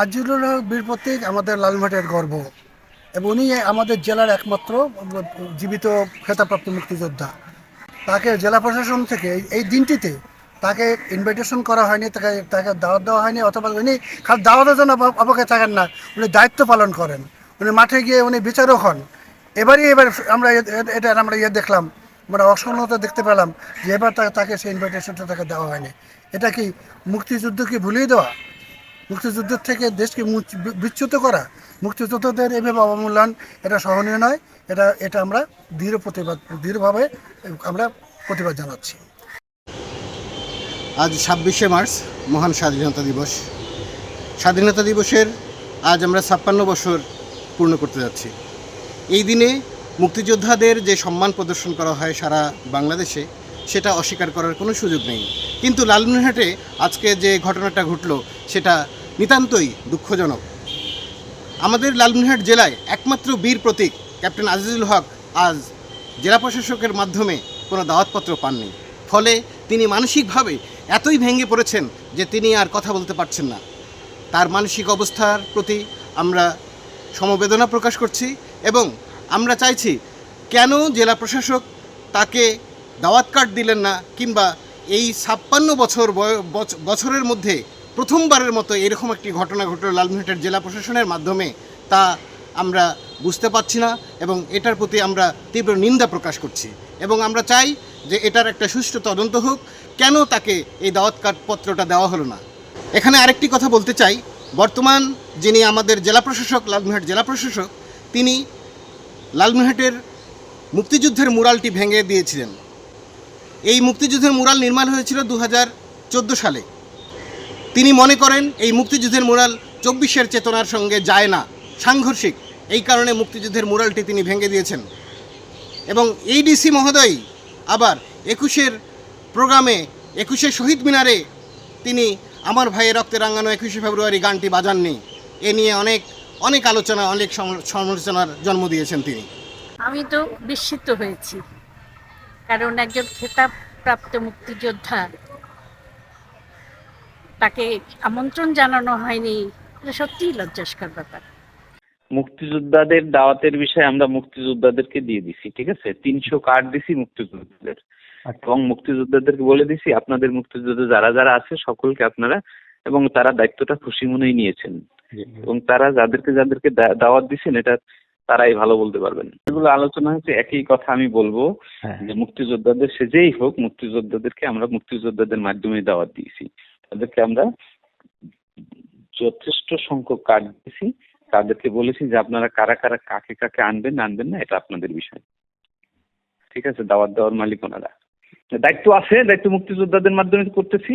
আজিজুল হক বীর প্রতীক আমাদের লালমাটির গর্ব এবং উনি আমাদের জেলার একমাত্র জীবিত খেতাবপ্রাপ্ত মুক্তিযোদ্ধা। তাকে জেলা প্রশাসন থেকে এই দিনটিতে তাকে ইনভাইটেশন করা হয়নি, তাকে তাকে দাওয়াত দেওয়া হয়নি, অথবা উনি খালি দাওয়াতের জন্য অপেক্ষায় থাকেন না, উনি দায়িত্ব পালন করেন। উনি মাঠে গিয়ে উনি বিচারক হন। এবার আমরা এটা আমরা দেখলাম, আমরা অসংহত দেখতে পেলাম যে এবার তাকে সেই ইনভাইটেশনটা তাকে দেওয়া হয়নি। এটা কি মুক্তিযুদ্ধকে ভুলিয়ে দেওয়া? মুক্তিযুদ্ধের থেকে দেশকে বিচ্যুত করা? মুক্তিযোদ্ধাদের এভাবে অবমূল্যায়ন এটা সহনীয় নয়। এটা আমরা দৃঢ়ভাবে আমরা প্রতিবাদ জানাচ্ছি। আজ ২৬শে মার্চ মহান স্বাধীনতা দিবস। স্বাধীনতা দিবসের আজ আমরা ৫৬ বছর পূর্ণ করতে যাচ্ছি। এই দিনে মুক্তিযোদ্ধাদের যে সম্মান প্রদর্শন করা হয় সারা বাংলাদেশে, সেটা অস্বীকার করার কোনো সুযোগ নেই। কিন্তু লালমনিরহাটে আজকে যে ঘটনাটা ঘটল সেটা নিতান্তই দুঃখজনক। আমাদের লালমনিরহাট জেলায় একমাত্র বীর প্রতীক ক্যাপ্টেন আজিজুল হক আজ জেলা প্রশাসকের মাধ্যমে কোনো দাওয়াতপত্র পাননি। ফলে তিনি মানসিকভাবে এতই ভেঙে পড়েছেন যে তিনি আর কথা বলতে পারছেন না। তার মানসিক অবস্থার প্রতি আমরা সমবেদনা প্রকাশ করছি এবং আমরা চাইছি কেন জেলা প্রশাসক তাকে দাওয়াত কার্ড দিলেন না, কিংবা এই ৫৬ বছরের মধ্যে প্রথমবারের মতো এরকম একটি ঘটনা ঘটল লালমনিরহাটের জেলা প্রশাসনের মাধ্যমে, তা আমরা বুঝতে পারছি না এবং এটার প্রতি আমরা তীব্র নিন্দা প্রকাশ করছি। এবং আমরা চাই যে এটার একটা সুষ্ঠু তদন্ত হোক, কেন তাকে এই দাওয়াত কার্ড পত্রটা দেওয়া হলো না। এখানে আরেকটি কথা বলতে চাই, বর্তমান যিনি আমাদের জেলা প্রশাসক, লালমনিরহাট জেলা প্রশাসক, তিনি লালমনিরহাটের মুক্তিযুদ্ধের মুরালটি ভেঙে দিয়েছিলেন। এই মুক্তিযুদ্ধের মুরাল নির্মাণ হয়েছিল ২০১৪ সালে। তিনি মনে করেন এই মুক্তিযুদ্ধের মুরাল ২৪শের চেতনার সঙ্গে যায় না, সাংঘর্ষিক। এই কারণে মুক্তিযুদ্ধের মুরালটি তিনি ভেঙে দিয়েছেন। এবং এই ডিসি মহোদয় আবার ২১শের প্রোগ্রামে, ২১শে শহীদ মিনারে তিনি আমার ভাইয়ের রক্তে রাঙানো ২১শে ফেব্রুয়ারি গানটি বাজাননি। এ নিয়ে অনেক আলোচনা, অনেক সমালোচনার জন্ম দিয়েছেন তিনি। আমি তো বিস্মিত হয়েছি, কারণ একজন খেতাবপ্রাপ্ত মুক্তিযোদ্ধা, তাকে আমন্ত্রণ জানানো হয়নি। এটা সত্যিই লজ্জাস্কর ব্যাপার। মুক্তিযোদ্ধাদের দাওয়াতের বিষয়ে আমরা মুক্তিযোদ্ধাদেরকে দিয়ে দিছি, ঠিক আছে? ৩০০ কার্ড দিছি মুক্তিযোদ্ধাদের, এবং মুক্তিযোদ্ধাদেরকে বলে দিছি আপনাদের মুক্তিযোদ্ধা যারা যারা আছে সকলকে আপনারা, এবং তারা দায়িত্বটা খুশি মনেই নিয়েছেন, এবং তারা যাদেরকে যাদেরকে দাওয়াত দিচ্ছেন এটা তারাই ভালো বলতে পারবেন। এগুলো আলোচনা হচ্ছে। একই কথা আমি বলবো যে মুক্তিযোদ্ধাদের, সে যেই হোক, মুক্তিযোদ্ধাদেরকে আমরা মুক্তিযোদ্ধাদের মাধ্যমে দাওয়াত দিয়েছি। তাদেরকে আমরা যথেষ্ট সংখ্যক কার্ড দিয়েছি। তাদেরকে বলেছি যে আপনারা কারা কারা কাকে কাকে আনবেন না এটা আপনাদের বিষয়, ঠিক আছে? দাওয়াত দেওয়ার মালিক ওনারা। দায়িত্ব আছে, দায়িত্ব মুক্তিযোদ্ধাদের মাধ্যমে করতেছি।